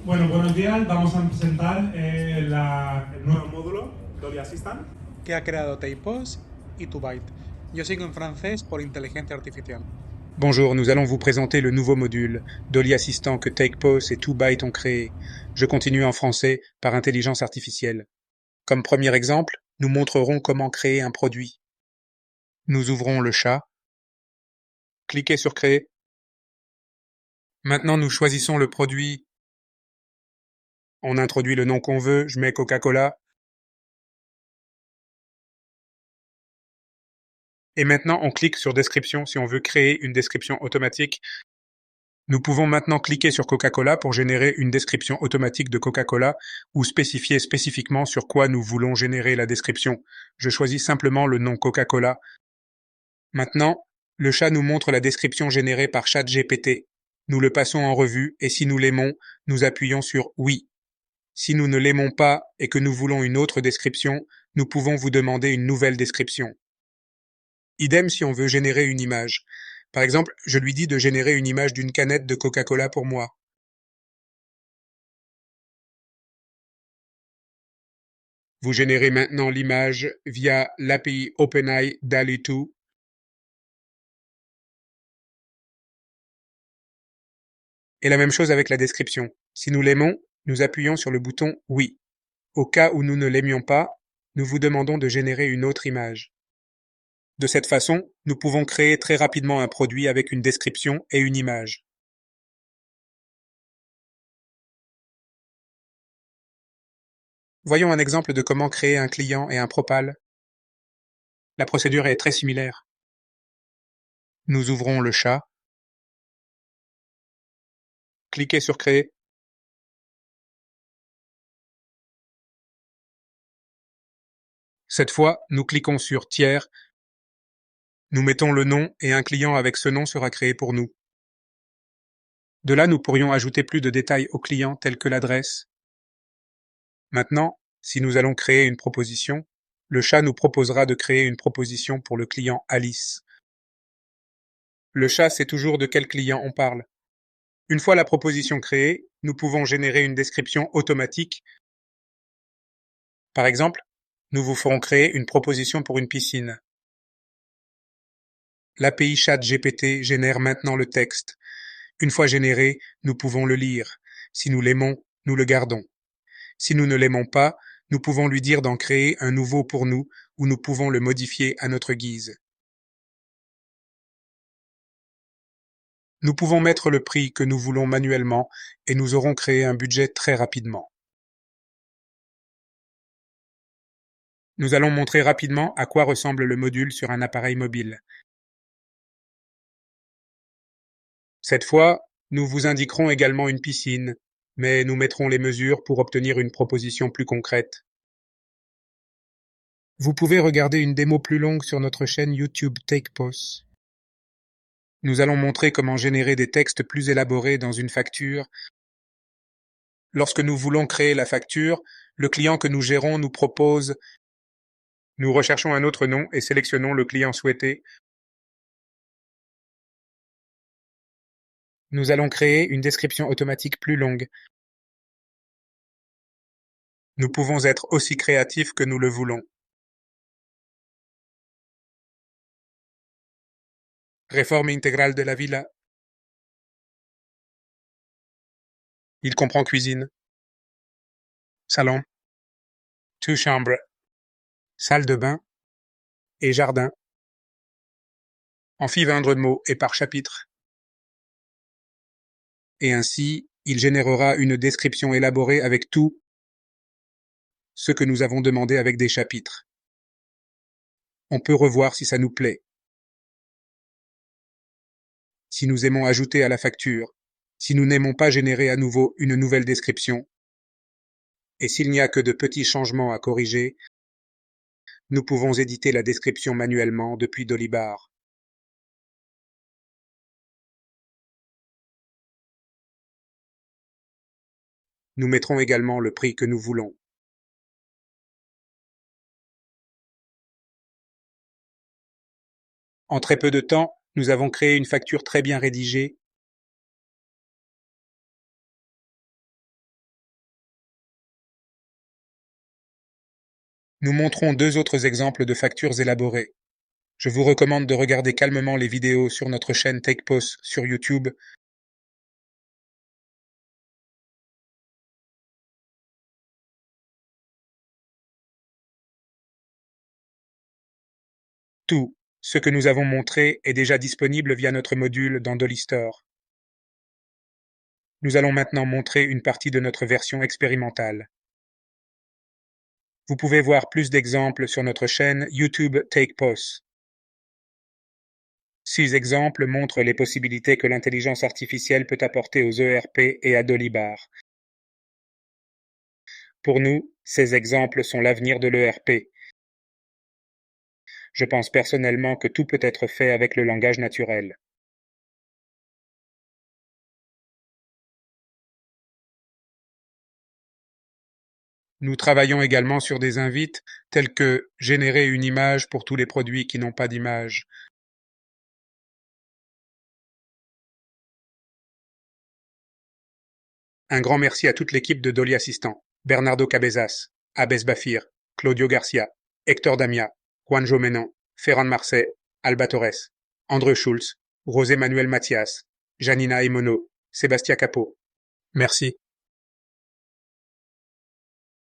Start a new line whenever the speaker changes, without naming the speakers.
Bueno, buenos días. Vamos a presentar el nuevo módulo Dolly Assistant.
Que ha creado Typos y TwoByte. Yo sigo en francés por inteligencia artificial.
Bonjour, nous allons vous présenter le nouveau module Dolly Assistant que TakePost et TwoByte ont créé. Je continue en français par intelligence artificielle. Comme premier exemple, nous montrerons comment créer un produit. Nous ouvrons le chat. Cliquez sur Créer. Maintenant, nous choisissons le produit. On introduit le nom qu'on veut. Je mets Coca-Cola. Et maintenant, on clique sur Description si on veut créer une description automatique. Nous pouvons maintenant cliquer sur Coca-Cola pour générer une description automatique de Coca-Cola ou spécifier spécifiquement sur quoi nous voulons générer la description. Je choisis simplement le nom Coca-Cola. Maintenant, le chat nous montre la description générée par ChatGPT. Nous le passons en revue et si nous l'aimons, nous appuyons sur Oui. Si nous ne l'aimons pas et que nous voulons une autre description, nous pouvons vous demander une nouvelle description. Idem si on veut générer une image. Par exemple, je lui dis de générer une image d'une canette de Coca-Cola pour moi. Vous générez maintenant l'image via l'API OpenAI DALL-E 2. Et la même chose avec la description. Si nous l'aimons, nous appuyons sur le bouton Oui. Au cas où nous ne l'aimions pas, nous vous demandons de générer une autre image. De cette façon, nous pouvons créer très rapidement un produit avec une description et une image. Voyons un exemple de comment créer un client et un propal. La procédure est très similaire. Nous ouvrons le chat. Cliquez sur Créer. Cette fois, nous cliquons sur Tiers. Nous mettons le nom et un client avec ce nom sera créé pour nous. De là, nous pourrions ajouter plus de détails au client tels que l'adresse. Maintenant, si nous allons créer une proposition, le chat nous proposera de créer une proposition pour le client Alice. Le chat sait toujours de quel client on parle. Une fois la proposition créée, nous pouvons générer une description automatique. Par exemple, nous vous ferons créer une proposition pour une piscine. L'API ChatGPT génère maintenant le texte. Une fois généré, nous pouvons le lire. Si nous l'aimons, nous le gardons. Si nous ne l'aimons pas, nous pouvons lui dire d'en créer un nouveau pour nous ou nous pouvons le modifier à notre guise. Nous pouvons mettre le prix que nous voulons manuellement et nous aurons créé un budget très rapidement. Nous allons montrer rapidement à quoi ressemble le module sur un appareil mobile. Cette fois, nous vous indiquerons également une piscine, mais nous mettrons les mesures pour obtenir une proposition plus concrète. Vous pouvez regarder une démo plus longue sur notre chaîne YouTube TakePost. Nous allons montrer comment générer des textes plus élaborés dans une facture. Lorsque nous voulons créer la facture, le client que nous gérons nous propose. Nous recherchons un autre nom et sélectionnons le client souhaité. Nous allons créer une description automatique plus longue. Nous pouvons être aussi créatifs que nous le voulons. Réforme intégrale de la villa. Il comprend cuisine, salon, 2 chambres, salle de bain et jardin. Amphivindre de mots et par chapitre. Et ainsi, il générera une description élaborée avec tout ce que nous avons demandé avec des chapitres. On peut revoir si ça nous plaît. Si nous aimons ajouter à la facture, si nous n'aimons pas générer à nouveau une nouvelle description, et s'il n'y a que de petits changements à corriger, nous pouvons éditer la description manuellement depuis Dolibar. Nous mettrons également le prix que nous voulons. En très peu de temps, nous avons créé une facture très bien rédigée Nous montrons deux autres exemples de factures élaborées. Je vous recommande de regarder calmement les vidéos sur notre chaîne TakePos sur YouTube. Tout ce que nous avons montré est déjà disponible via notre module dans Dolly Store. Nous allons maintenant montrer une partie de notre version expérimentale. Vous pouvez voir plus d'exemples sur notre chaîne YouTube TakePos. Ces exemples montrent les possibilités que l'intelligence artificielle peut apporter aux ERP et à Dollybar. Pour nous, ces exemples sont l'avenir de l'ERP. Je pense personnellement que tout peut être fait avec le langage naturel. Nous travaillons également sur des invites tels que générer une image pour tous les produits qui n'ont pas d'image. Un grand merci à toute l'équipe de Dolly Assistant, Bernardo Cabezas, Abes Bafir, Claudio Garcia, Hector Damia, Juanjo Menon, Ferran Marcet, Alba Torres, André Schulz, José Manuel Mathias, Janina Emono, Sébastien Capot. Merci.